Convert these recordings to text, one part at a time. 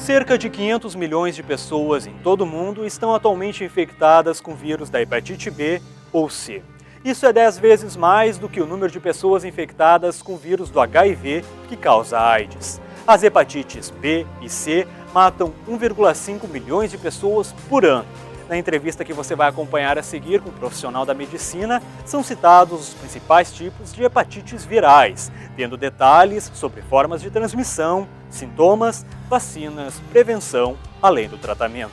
Cerca de 500 milhões de pessoas em todo o mundo estão atualmente infectadas com vírus da hepatite B ou C. Isso é 10 vezes mais do que o número de pessoas infectadas com o vírus do HIV, que causa AIDS. As hepatites B e C matam 1,5 milhões de pessoas por ano. Na entrevista que você vai acompanhar a seguir com um profissional da medicina, são citados os principais tipos de hepatites virais, tendo detalhes sobre formas de transmissão, sintomas, vacinas, prevenção, além do tratamento.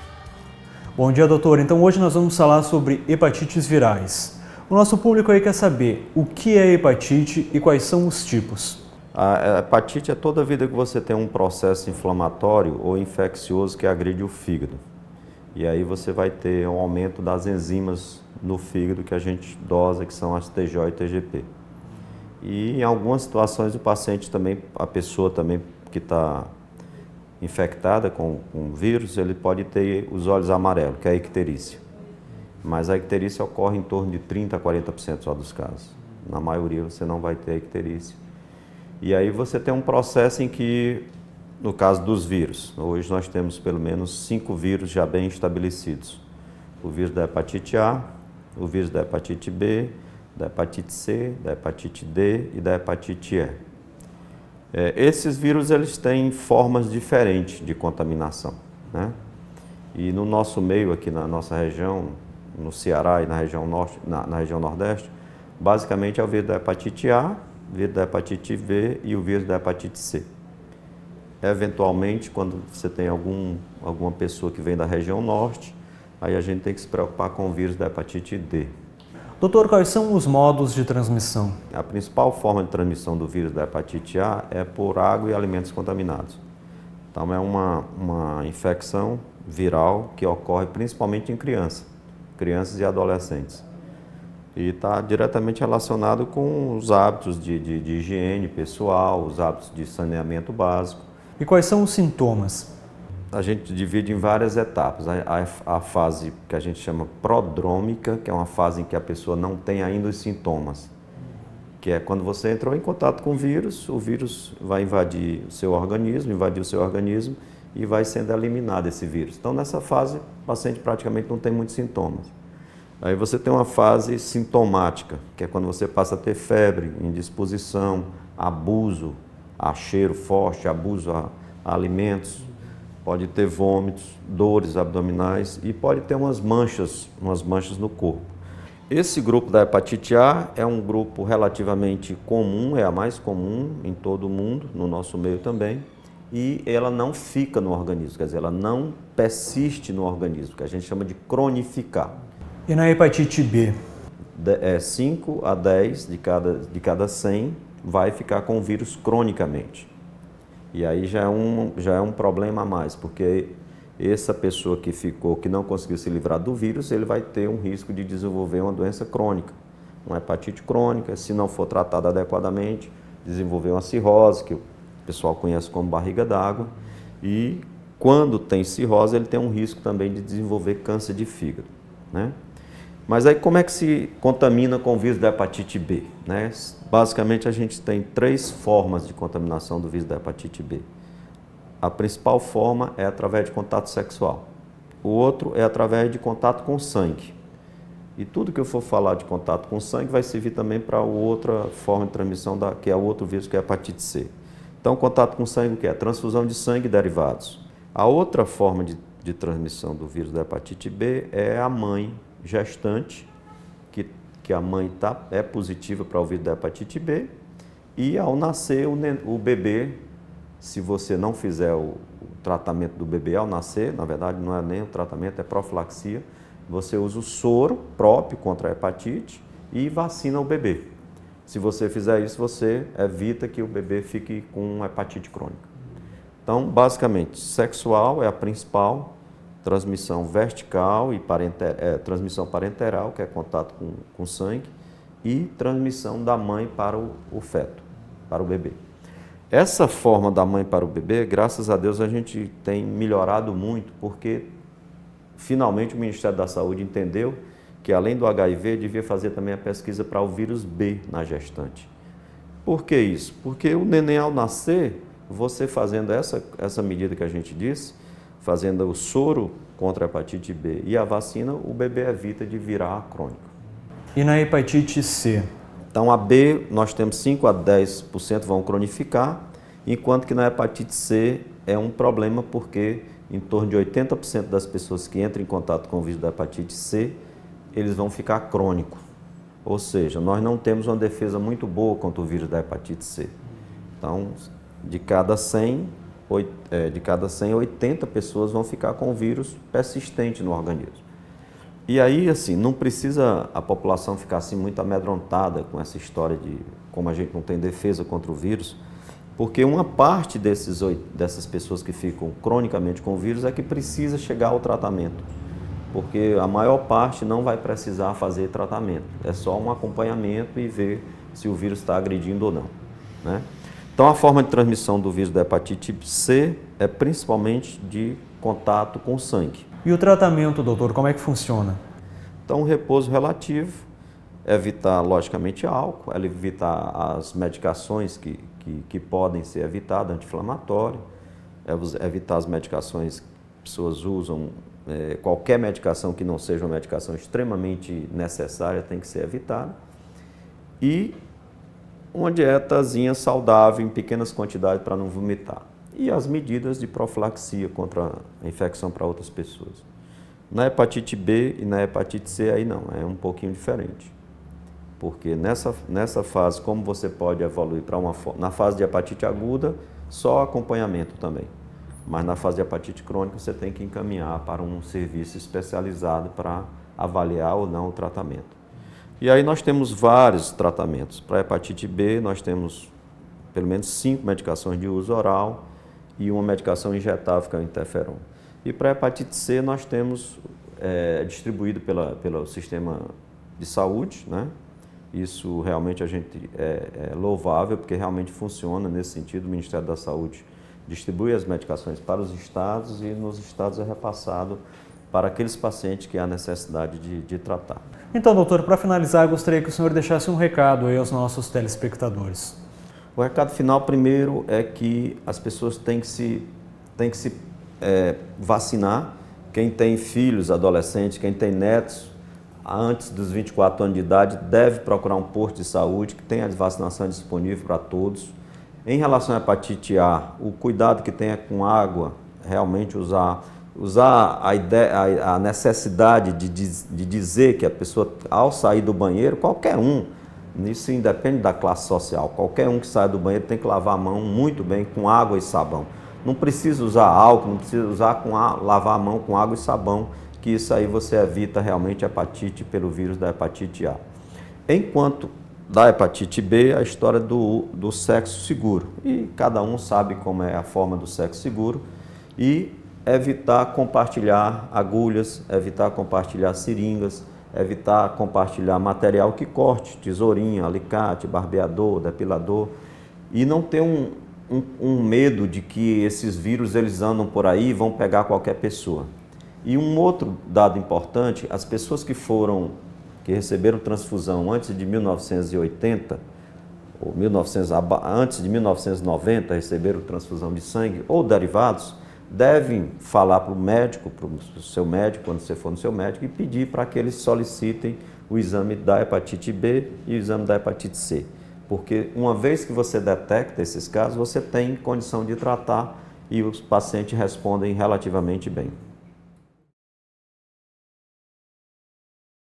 Bom dia, doutor. Então hoje nós vamos falar sobre hepatites virais. O nosso público aí quer saber o que é hepatite e quais são os tipos. A hepatite é toda vida que você tem um processo inflamatório ou infeccioso que agride o fígado. E aí você vai ter um aumento das enzimas no fígado que a gente dosa, que são as TJ e TGP. E em algumas situações o paciente também, a pessoa também que está infectada com o vírus, ele pode ter os olhos amarelos, que é a icterícia. Mas a icterícia ocorre em torno de 30% a 40% só dos casos. Na maioria você não vai ter a icterícia. E aí você tem um processo em que, no caso dos vírus, hoje nós temos pelo menos 5 vírus já bem estabelecidos. O vírus da hepatite A, o vírus da hepatite B, da hepatite C, da hepatite D e da hepatite E. Esses vírus eles têm formas diferentes de contaminação, né? E no nosso meio aqui na nossa região, no Ceará e na região norte, na região nordeste, basicamente é o vírus da hepatite A, o vírus da hepatite B e o vírus da hepatite C. Eventualmente, quando você tem alguma pessoa que vem da região norte, aí a gente tem que se preocupar com o vírus da hepatite D. Doutor, quais são os modos de transmissão? A principal forma de transmissão do vírus da hepatite A é por água e alimentos contaminados. Então é uma infecção viral que ocorre principalmente em crianças e adolescentes. E está diretamente relacionado com os hábitos de higiene pessoal, os hábitos de saneamento básico. E quais são os sintomas? A gente divide em várias etapas. A fase que a gente chama prodrômica, que é uma fase em que a pessoa não tem ainda os sintomas, que é quando você entrou em contato com o vírus vai invadir o seu organismo e vai sendo eliminado esse vírus. Então, nessa fase, o paciente praticamente não tem muitos sintomas. Aí você tem uma fase sintomática, que é quando você passa a ter febre, indisposição, abuso a cheiro forte, abuso a alimentos, pode ter vômitos, dores abdominais e pode ter umas manchas no corpo. Esse grupo da hepatite A é um grupo relativamente comum, é a mais comum em todo o mundo, no nosso meio também, e ela não fica no organismo, quer dizer, ela não persiste no organismo, que a gente chama de cronificar. E na hepatite B? 5 a 10 de cada 100 vai ficar com o vírus cronicamente. E aí já é um problema a mais, porque essa pessoa que não conseguiu se livrar do vírus, ele vai ter um risco de desenvolver uma doença crônica, uma hepatite crônica, se não for tratada adequadamente, desenvolver uma cirrose, que o pessoal conhece como barriga d'água, e quando tem cirrose, ele tem um risco também de desenvolver câncer de fígado, né? Mas aí como é que se contamina com o vírus da hepatite B, né? Basicamente a gente tem 3 formas de contaminação do vírus da hepatite B. A principal forma é através de contato sexual. O outro é através de contato com sangue. E tudo que eu for falar de contato com sangue vai servir também para outra forma de transmissão, que é o outro vírus, que é a hepatite C. Então, contato com sangue, o que é? Transfusão de sangue e derivados. A outra forma de transmissão do vírus da hepatite B é a mãe gestante, que a mãe é positiva para o vírus da hepatite B, e ao nascer o bebê, se você não fizer o tratamento do bebê ao nascer, na verdade não é nem o tratamento, é profilaxia, você usa o soro próprio contra a hepatite e vacina o bebê. Se você fizer isso, você evita que o bebê fique com hepatite crônica. Então, basicamente, sexual é a principal, transmissão vertical e transmissão parenteral, que é contato com sangue, e transmissão da mãe para o feto, para o bebê. Essa forma da mãe para o bebê, graças a Deus, a gente tem melhorado muito, porque finalmente o Ministério da Saúde entendeu que além do HIV, devia fazer também a pesquisa para o vírus B na gestante. Por que isso? Porque o neném ao nascer, você fazendo essa medida que a gente disse, fazendo o soro contra a hepatite B e a vacina, o bebê evita de virar crônico. E na hepatite C? Então, a B, nós temos 5 a 10% vão cronificar, enquanto que na hepatite C é um problema porque em torno de 80% das pessoas que entram em contato com o vírus da hepatite C, eles vão ficar crônicos. Ou seja, nós não temos uma defesa muito boa contra o vírus da hepatite C. Então, de cada 100, 80 pessoas vão ficar com o vírus persistente no organismo. E aí, assim, não precisa a população ficar assim muito amedrontada com essa história de como a gente não tem defesa contra o vírus, porque uma parte dessas pessoas que ficam cronicamente com o vírus é que precisa chegar ao tratamento, porque a maior parte não vai precisar fazer tratamento, é só um acompanhamento e ver se o vírus está agredindo ou não, né? Então, a forma de transmissão do vírus da hepatite C é principalmente de contato com o sangue. E o tratamento, doutor, como é que funciona? Então, o repouso relativo, evitar, logicamente, álcool, evitar as medicações que podem ser evitadas, anti-inflamatório, evitar as medicações que pessoas usam, qualquer medicação que não seja uma medicação extremamente necessária tem que ser evitada. E uma dietazinha saudável em pequenas quantidades para não vomitar. E as medidas de profilaxia contra a infecção para outras pessoas. Na hepatite B e na hepatite C aí não, é um pouquinho diferente. Porque nessa fase, como você pode evoluir para na fase de hepatite aguda, só acompanhamento também. Mas na fase de hepatite crônica você tem que encaminhar para um serviço especializado para avaliar ou não o tratamento. E aí nós temos vários tratamentos. Para a hepatite B, nós temos pelo menos 5 medicações de uso oral e uma medicação injetável, que é o interferon. E para a hepatite C, nós temos distribuído pelo sistema de saúde, né? Isso realmente a gente é louvável, porque realmente funciona nesse sentido. O Ministério da Saúde distribui as medicações para os estados e nos estados é repassado para aqueles pacientes que há necessidade de tratar. Então, doutor, para finalizar, eu gostaria que o senhor deixasse um recado aí aos nossos telespectadores. O recado final, primeiro, é que as pessoas têm que se vacinar. Quem tem filhos, adolescentes, quem tem netos, antes dos 24 anos de idade, deve procurar um posto de saúde que tenha a vacinação disponível para todos. Em relação à hepatite A, o cuidado que tenha com água, realmente usar a necessidade de dizer que a pessoa, ao sair do banheiro, qualquer um, isso independe da classe social, qualquer um que sai do banheiro tem que lavar a mão muito bem com água e sabão. Não precisa usar álcool, não precisa lavar a mão com água e sabão, que isso aí você evita realmente a hepatite pelo vírus da hepatite A. Enquanto da hepatite B, a história do sexo seguro. E cada um sabe como é a forma do sexo seguro. E evitar compartilhar agulhas, evitar compartilhar seringas, evitar compartilhar material que corte, tesourinha, alicate, barbeador, depilador. E não ter um medo de que esses vírus eles andam por aí e vão pegar qualquer pessoa. E um outro dado importante, as pessoas que receberam transfusão antes de 1980, ou antes de 1990, receberam transfusão de sangue ou derivados, devem falar para o médico, para o seu médico, quando você for no seu médico, e pedir para que eles solicitem o exame da hepatite B e o exame da hepatite C. Porque uma vez que você detecta esses casos, você tem condição de tratar e os pacientes respondem relativamente bem.